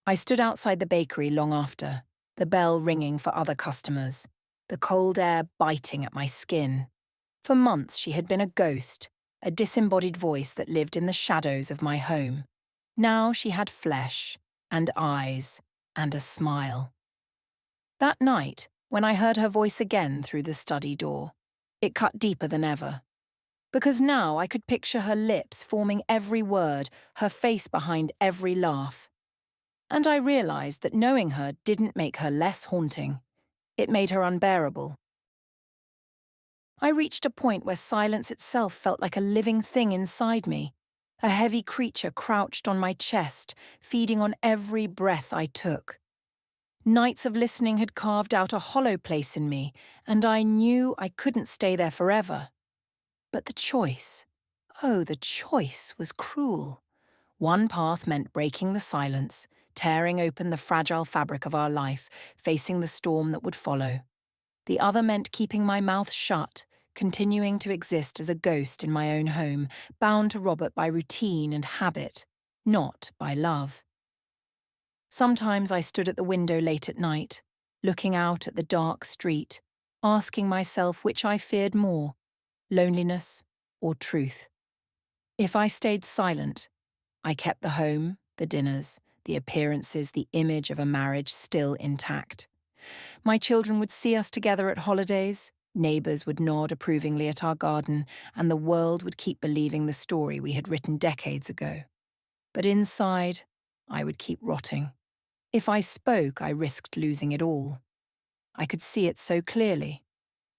I stood outside the bakery long after, the bell ringing for other customers, the cold air biting at my skin. For months she had been a ghost, a disembodied voice that lived in the shadows of my home. Now she had flesh, and eyes, and a smile. That night, when I heard her voice again through the study door, it cut deeper than ever. Because now I could picture her lips forming every word, her face behind every laugh. And I realized that knowing her didn't make her less haunting. It made her unbearable. I reached a point where silence itself felt like a living thing inside me, a heavy creature crouched on my chest, feeding on every breath I took. Nights of listening had carved out a hollow place in me, and I knew I couldn't stay there forever. But the choice, oh, the choice was cruel. One path meant breaking the silence, tearing open the fragile fabric of our life, facing the storm that would follow. The other meant keeping my mouth shut, continuing to exist as a ghost in my own home, bound to Robert by routine and habit, not by love. Sometimes I stood at the window late at night, looking out at the dark street, asking myself which I feared more, loneliness or truth. If I stayed silent, I kept the home, the dinners, the appearances, the image of a marriage still intact. My children would see us together at holidays, neighbours would nod approvingly at our garden, and the world would keep believing the story we had written decades ago. But inside, I would keep rotting. If I spoke, I risked losing it all. I could see it so clearly.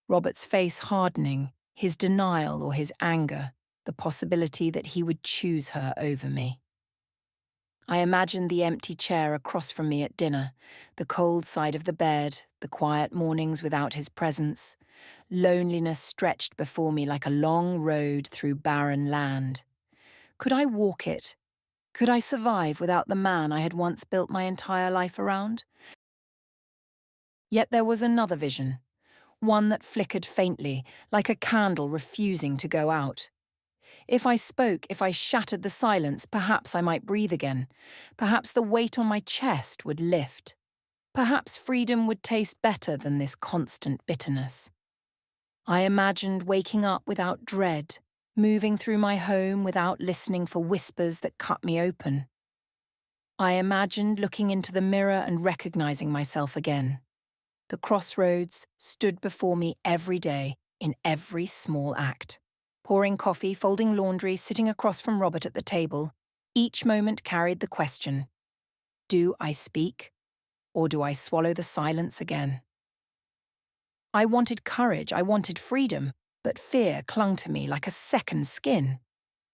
Robert's face hardening, his denial or his anger, the possibility that he would choose her over me. I imagined the empty chair across from me at dinner, the cold side of the bed, the quiet mornings without his presence. Loneliness stretched before me like a long road through barren land. Could I walk it? Could I survive without the man I had once built my entire life around? Yet there was another vision, one that flickered faintly, like a candle refusing to go out. If I spoke, if I shattered the silence, perhaps I might breathe again. Perhaps the weight on my chest would lift. Perhaps freedom would taste better than this constant bitterness. I imagined waking up without dread, moving through my home without listening for whispers that cut me open. I imagined looking into the mirror and recognizing myself again. The crossroads stood before me every day, in every small act. Pouring coffee, folding laundry, sitting across from Robert at the table, each moment carried the question, do I speak, or do I swallow the silence again? I wanted courage, I wanted freedom, but fear clung to me like a second skin.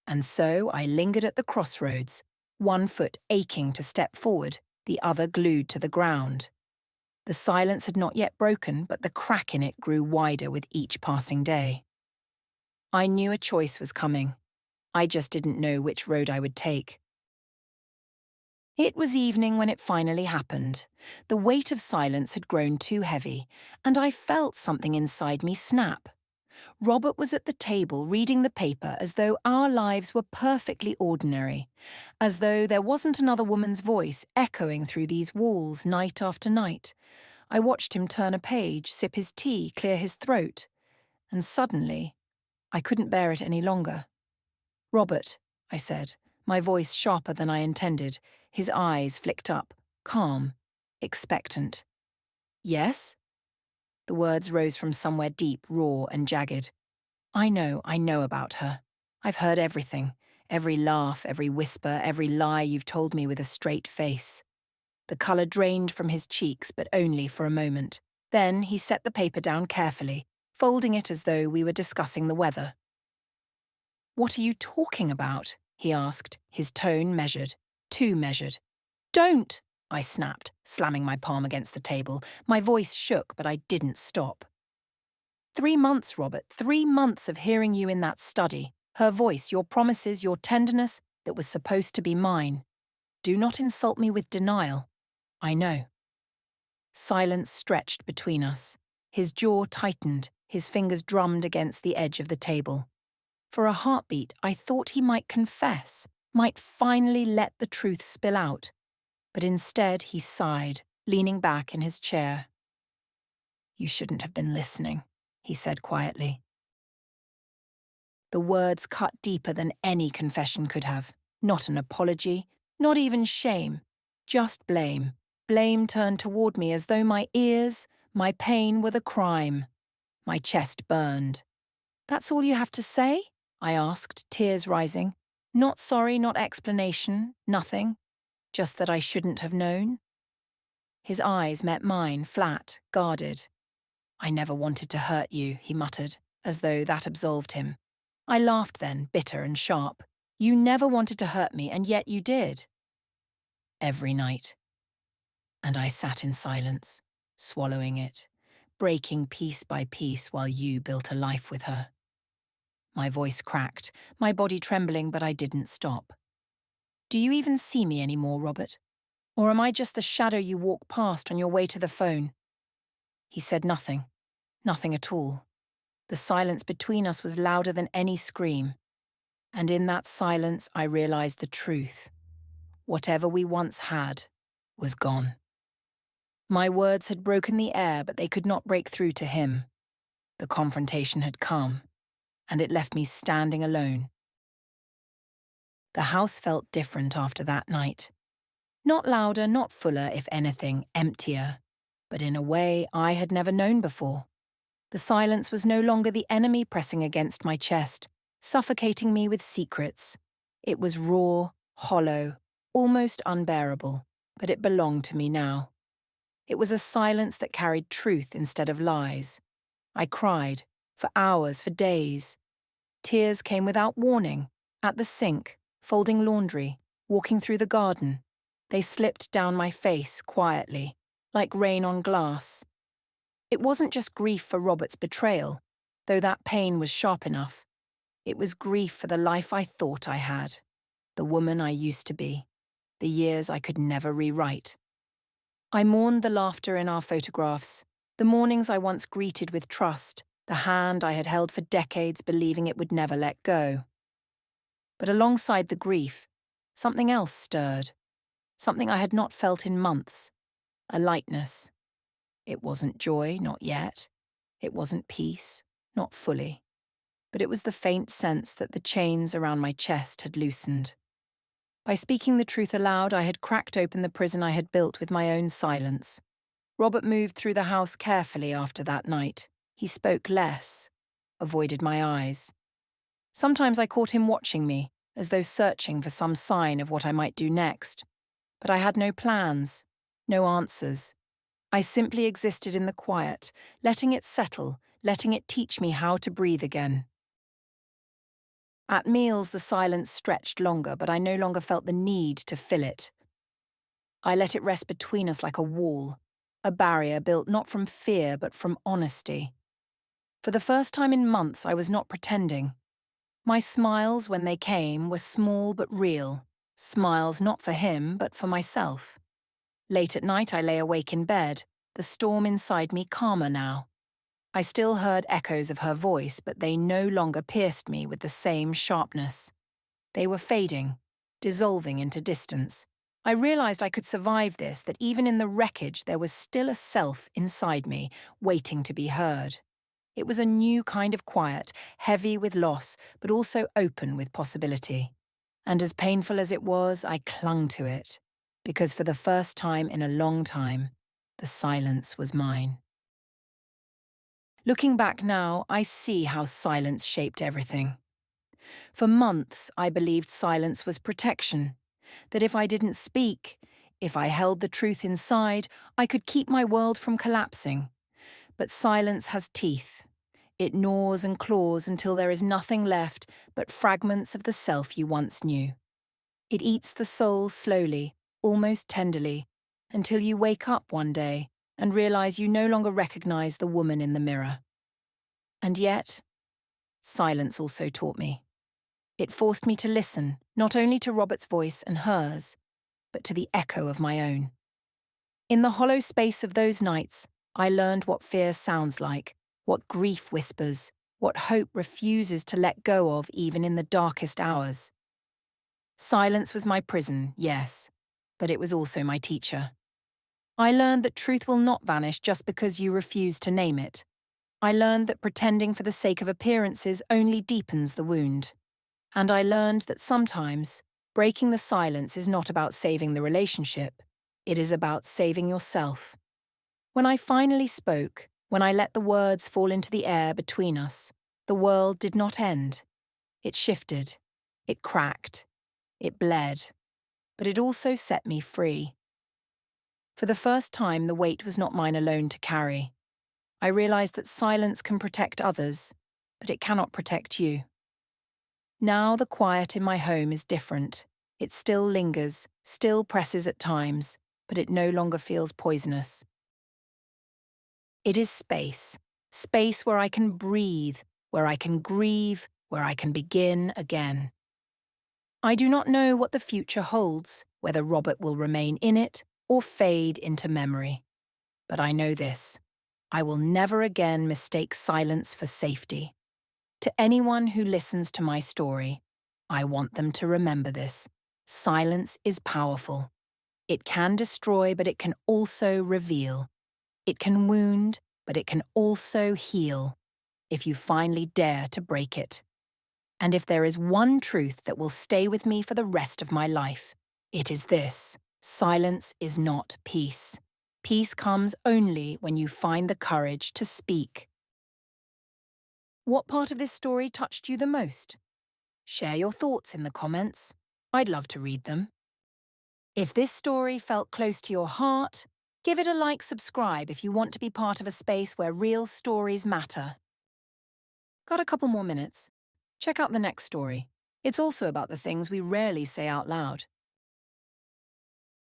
And so I lingered at the crossroads, one foot aching to step forward, the other glued to the ground. The silence had not yet broken, but the crack in it grew wider with each passing day. I knew a choice was coming. I just didn't know which road I would take. It was evening when it finally happened. The weight of silence had grown too heavy, and I felt something inside me snap. Robert was at the table reading the paper as though our lives were perfectly ordinary, as though there wasn't another woman's voice echoing through these walls night after night. I watched him turn a page, sip his tea, clear his throat, and suddenly, I couldn't bear it any longer. Robert, I said, my voice sharper than I intended, his eyes flicked up, calm, expectant. Yes? The words rose from somewhere deep, raw and jagged. I know about her. I've heard everything, every laugh, every whisper, every lie you've told me with a straight face. The colour drained from his cheeks, but only for a moment. Then he set the paper down carefully, folding it as though we were discussing the weather. "What are you talking about?" he asked, his tone measured, too measured. "Don't!" I snapped, slamming my palm against the table. My voice shook, but I didn't stop. 3 months, Robert, 3 months of hearing you in that study. Her voice, your promises, your tenderness that was supposed to be mine. Do not insult me with denial. I know. Silence stretched between us. His jaw tightened, his fingers drummed against the edge of the table. For a heartbeat, I thought he might confess, might finally let the truth spill out. But instead, he sighed, leaning back in his chair. "You shouldn't have been listening," he said quietly. The words cut deeper than any confession could have. Not an apology, not even shame, just blame. Blame turned toward me as though my ears, my pain were the crime. My chest burned. "That's all you have to say?" I asked, tears rising. "Not sorry, not explanation, nothing. Just that I shouldn't have known?" His eyes met mine, flat, guarded. "I never wanted to hurt you," he muttered, as though that absolved him. I laughed then, bitter and sharp. "You never wanted to hurt me, and yet you did." "Every night." And I sat in silence, swallowing it, breaking piece by piece while you built a life with her. My voice cracked, my body trembling, but I didn't stop. "Do you even see me anymore, Robert? Or am I just the shadow you walk past on your way to the phone?" He said nothing, nothing at all. The silence between us was louder than any scream. And in that silence, I realized the truth. Whatever we once had was gone. My words had broken the air, but they could not break through to him. The confrontation had come, and it left me standing alone. The house felt different after that night. Not louder, not fuller, if anything, emptier, but in a way I had never known before. The silence was no longer the enemy pressing against my chest, suffocating me with secrets. It was raw, hollow, almost unbearable, but it belonged to me now. It was a silence that carried truth instead of lies. I cried, for hours, for days. Tears came without warning, at the sink, folding laundry, walking through the garden. They slipped down my face quietly, like rain on glass. It wasn't just grief for Robert's betrayal, though that pain was sharp enough. It was grief for the life I thought I had, the woman I used to be, the years I could never rewrite. I mourned the laughter in our photographs, the mornings I once greeted with trust, the hand I had held for decades believing it would never let go. But alongside the grief, something else stirred, something I had not felt in months, a lightness. It wasn't joy, not yet. It wasn't peace, not fully. But it was the faint sense that the chains around my chest had loosened. By speaking the truth aloud, I had cracked open the prison I had built with my own silence. Robert moved through the house carefully after that night. He spoke less, avoided my eyes. Sometimes I caught him watching me, as though searching for some sign of what I might do next. But I had no plans, no answers. I simply existed in the quiet, letting it settle, letting it teach me how to breathe again. At meals, the silence stretched longer, but I no longer felt the need to fill it. I let it rest between us like a wall, a barrier built not from fear but from honesty. For the first time in months, I was not pretending. My smiles, when they came, were small but real, smiles not for him but for myself. Late at night, I lay awake in bed, the storm inside me calmer now. I still heard echoes of her voice, but they no longer pierced me with the same sharpness. They were fading, dissolving into distance. I realized I could survive this, that even in the wreckage there was still a self inside me, waiting to be heard. It was a new kind of quiet, heavy with loss, but also open with possibility. And as painful as it was, I clung to it, because for the first time in a long time, the silence was mine. Looking back now, I see how silence shaped everything. For months, I believed silence was protection, that if I didn't speak, if I held the truth inside, I could keep my world from collapsing. But silence has teeth. It gnaws and claws until there is nothing left but fragments of the self you once knew. It eats the soul slowly, almost tenderly, until you wake up one day and realize you no longer recognize the woman in the mirror. And yet, silence also taught me. It forced me to listen, not only to Robert's voice and hers, but to the echo of my own. In the hollow space of those nights, I learned what fear sounds like, what grief whispers, what hope refuses to let go of even in the darkest hours. Silence was my prison, yes, but it was also my teacher. I learned that truth will not vanish just because you refuse to name it. I learned that pretending for the sake of appearances only deepens the wound. And I learned that sometimes breaking the silence is not about saving the relationship. It is about saving yourself. When I finally spoke, when I let the words fall into the air between us, the world did not end. It shifted. It cracked. It bled. But it also set me free. For the first time, the weight was not mine alone to carry. I realized that silence can protect others, but it cannot protect you. Now the quiet in my home is different. It still lingers, still presses at times, but it no longer feels poisonous. It is space, space where I can breathe, where I can grieve, where I can begin again. I do not know what the future holds, whether Robert will remain in it or fade into memory. But I know this: I will never again mistake silence for safety. To anyone who listens to my story, I want them to remember this. Silence is powerful. It can destroy, but it can also reveal. It can wound, but it can also heal, if you finally dare to break it. And if there is one truth that will stay with me for the rest of my life, it is this: silence is not peace. Peace comes only when you find the courage to speak. What part of this story touched you the most? Share your thoughts in the comments. I'd love to read them. If this story felt close to your heart, give it a like, subscribe if you want to be part of a space where real stories matter. Got a couple more minutes? Check out the next story. It's also about the things we rarely say out loud.